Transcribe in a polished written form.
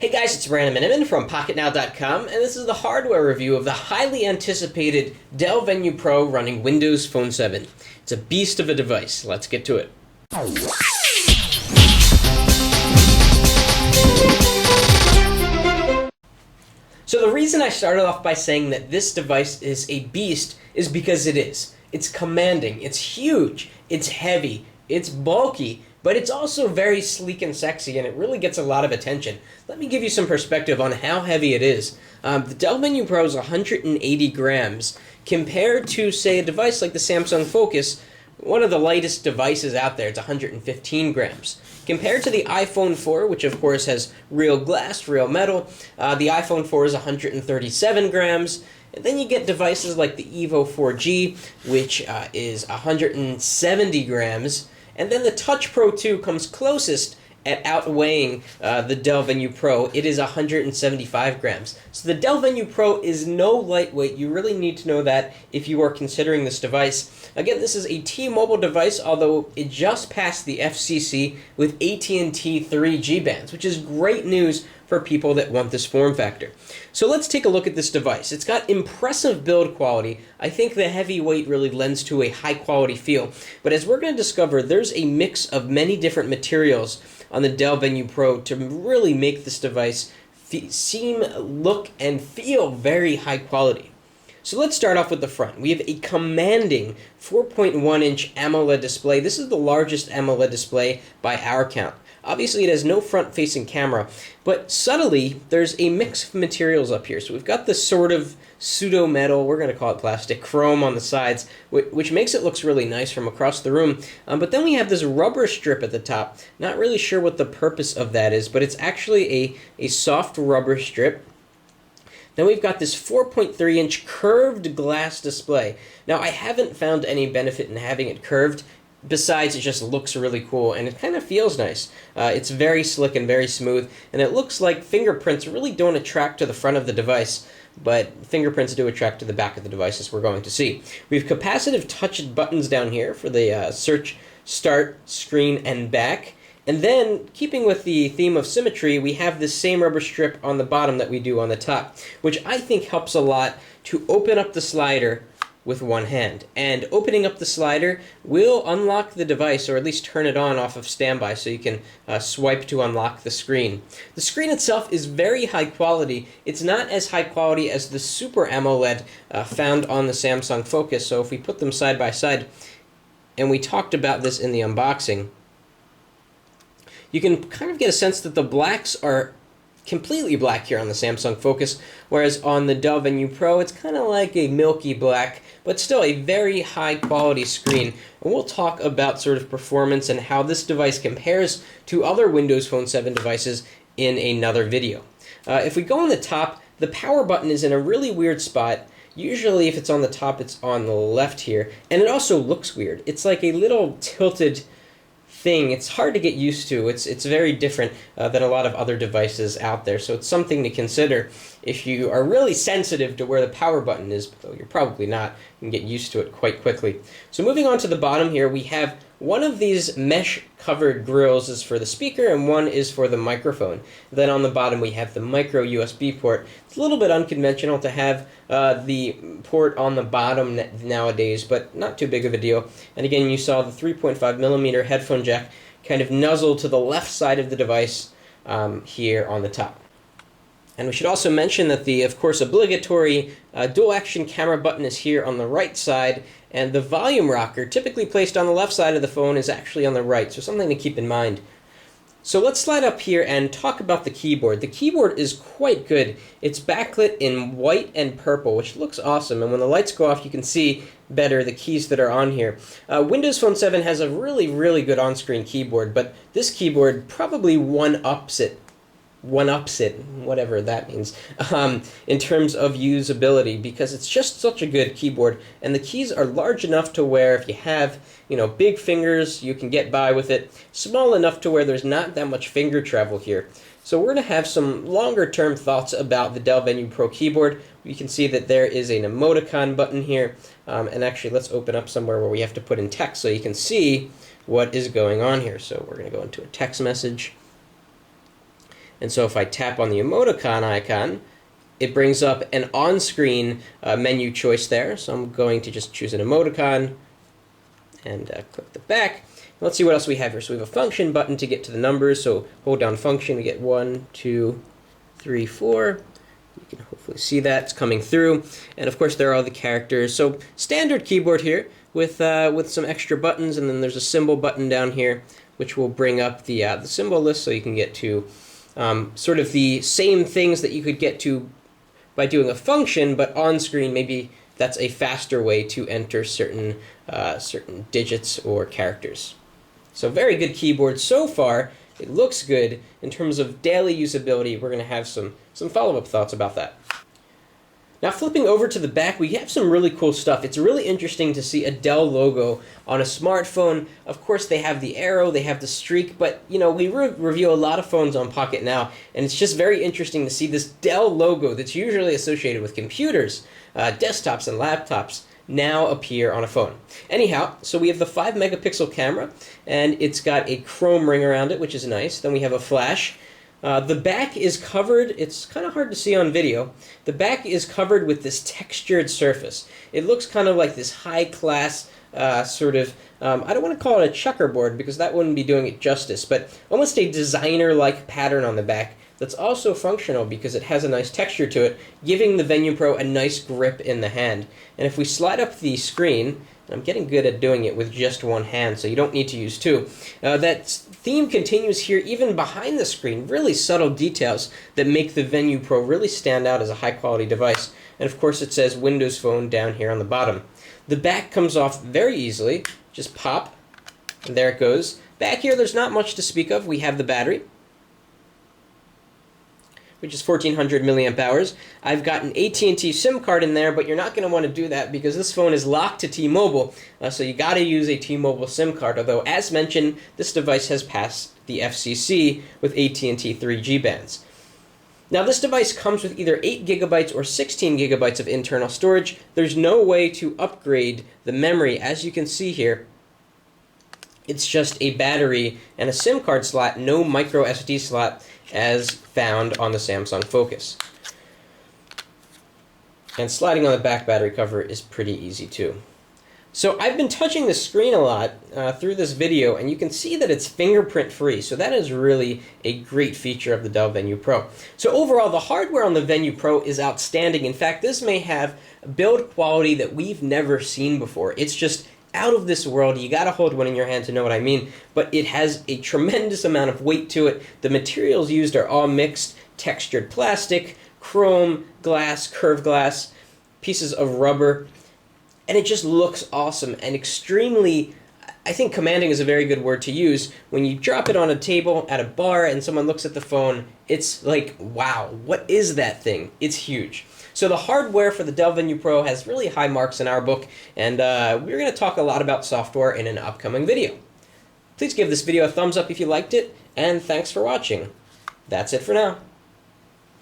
Hey guys, it's Brandon Miniman from PocketNow.com, and this is the hardware review of the highly anticipated Dell Venue Pro running Windows Phone 7. It's a beast of a device. Let's get to it. So the reason I started off by saying that this device is a beast is because it is. It's commanding, it's huge, it's heavy, it's bulky, but it's also very sleek and sexy, and it really gets a lot of attention. Let me give you some perspective on how heavy it is. The Dell Venue Pro is 180 grams, compared to, say, a device like the Samsung Focus, one of the lightest devices out there. It's 115 grams. Compared to the iPhone 4, which of course has real glass, real metal, the iPhone 4 is 137 grams. And then you get devices like the Evo 4G, which is 170 grams. And then the Touch Pro 2 comes closest at outweighing the Dell Venue Pro. It is 175 grams. So the Dell Venue Pro is no lightweight. You really need to know that if you are considering this device. Again, this is a T-Mobile device, although it just passed the FCC with AT&T 3G bands, which is great news for people that want this form factor. So let's take a look at this device. It's got impressive build quality. I think the heavy weight really lends to a high quality feel. But as we're going to discover, there's a mix of many different materials on the Dell Venue Pro to really make this device seem, look, and feel very high quality. So let's start off with the front. We have a commanding 4.1-inch AMOLED display. This is the largest AMOLED display by our count. Obviously, it has no front-facing camera, but subtly, there's a mix of materials up here. So we've got this sort of pseudo-metal, we're going to call it plastic, chrome on the sides, which makes it look really nice from across the room. But then we have this rubber strip at the top. Not really sure what the purpose of that is, but it's actually a soft rubber strip. Then we've got this 4.3-inch curved glass display. Now, I haven't found any benefit in having it curved, besides it just looks really cool, and it kind of feels nice. It's very slick and very smooth, and it looks like fingerprints really don't attract to the front of the device, but fingerprints do attract to the back of the device, as we're going to see. We have capacitive touch buttons down here for the search, start, screen, and back. And then, keeping with the theme of symmetry, we have this same rubber strip on the bottom that we do on the top, which I think helps a lot to open up the slider with one hand. And opening up the slider will unlock the device, or at least turn it on off of standby, so you can swipe to unlock the screen. The screen itself is very high quality. It's not as high quality as the Super AMOLED found on the Samsung Focus, so if we put them side by side, and we talked about this in the unboxing, you can kind of get a sense that the blacks are completely black here on the Samsung Focus, whereas on the Dell Venue Pro, it's kind of like a milky black, but still a very high quality screen. And we'll talk about sort of performance and how this device compares to other Windows Phone 7 devices in another video. If we go on the top, the power button is in a really weird spot. Usually if it's on the top, it's on the left here, and it also looks weird. It's like a little tilted thing. It's hard to get used to. It's very different than a lot of other devices out there, so it's something to consider if you are really sensitive to where the power button is, though you're probably not. You can get used to it quite quickly. So moving on to the bottom here, we have one of these mesh-covered grills is for the speaker, and one is for the microphone. Then on the bottom we have the micro USB port. It's a little bit unconventional to have the port on the bottom nowadays, but not too big of a deal. And again, you saw the 3.5mm headphone jack kind of nuzzle to the left side of the device here on the top. And we should also mention that the, of course, obligatory dual-action camera button is here on the right side, and the volume rocker, typically placed on the left side of the phone, is actually on the right, so something to keep in mind. So let's slide up here and talk about the keyboard. The keyboard is quite good. It's backlit in white and purple, which looks awesome, and when the lights go off, you can see better the keys that are on here. Windows Phone 7 has a really, really good on-screen keyboard, but this keyboard probably one-ups it, whatever that means, in terms of usability, because it's just such a good keyboard, and the keys are large enough to where if you have, big fingers, you can get by with it, small enough to where there's not that much finger travel here. So we're going to have some longer-term thoughts about the Dell Venue Pro keyboard. You can see that there is an emoticon button here, and actually let's open up somewhere where we have to put in text so you can see what is going on here. So we're going to go into a text message. And so if I tap on the emoticon icon, it brings up an on-screen menu choice there. So I'm going to just choose an emoticon and click the back. Let's see what else we have here. So we have a function button to get to the numbers. So hold down function, we get 1, 2, 3, 4. You can hopefully see that it's coming through. And of course there are all the characters. So standard keyboard here with some extra buttons, and then there's a symbol button down here which will bring up the symbol list so you can get to sort of the same things that you could get to by doing a function, but on screen maybe that's a faster way to enter certain digits or characters. So very good keyboard so far. It looks good. In terms of daily usability, we're going to have some follow-up thoughts about that. Now flipping over to the back, we have some really cool stuff. It's really interesting to see a Dell logo on a smartphone. Of course, they have the arrow, they have the streak, but you know, we review a lot of phones on Pocket Now, and it's just very interesting to see this Dell logo that's usually associated with computers, desktops, and laptops now appear on a phone. Anyhow, so we have the 5-megapixel camera, and it's got a chrome ring around it, which is nice. Then we have a flash. The back is covered, it's kind of hard to see on video, the back is covered with this textured surface. It looks kind of like this high-class sort of, I don't want to call it a checkerboard because that wouldn't be doing it justice, but almost a designer-like pattern on the back that's also functional because it has a nice texture to it, giving the Venue Pro a nice grip in the hand. And if we slide up the screen, I'm getting good at doing it with just one hand, so you don't need to use two. That theme continues here even behind the screen, really subtle details that make the Venue Pro really stand out as a high-quality device. And of course it says Windows Phone down here on the bottom. The back comes off very easily, just pop, and there it goes. Back here there's not much to speak of. We have the battery, which is 1400 milliamp hours. I've got an AT&T SIM card in there, but you're not going to want to do that because this phone is locked to T-Mobile, so you got to use a T-Mobile SIM card, although as mentioned, this device has passed the FCC with AT&T 3G bands. Now this device comes with either 8 gigabytes or 16 gigabytes of internal storage. There's no way to upgrade the memory, as you can see here. It's just a battery and a SIM card slot, no micro SD slot as found on the Samsung Focus. And sliding on the back battery cover is pretty easy too. So I've been touching the screen a lot through this video, and you can see that it's fingerprint free, so that is really a great feature of the Dell Venue Pro. So overall, the hardware on the Venue Pro is outstanding. In fact, this may have build quality that we've never seen before. It's just out of this world. You gotta hold one in your hand to know what I mean, but it has a tremendous amount of weight to it. The materials used are all mixed, textured plastic, chrome, glass, curved glass, pieces of rubber, and it just looks awesome and extremely, I think commanding is a very good word to use. When you drop it on a table at a bar and someone looks at the phone, it's like, wow, what is that thing? It's huge. So the hardware for the Dell Venue Pro has really high marks in our book, and we're going to talk a lot about software in an upcoming video. Please give this video a thumbs up if you liked it, and thanks for watching. That's it for now.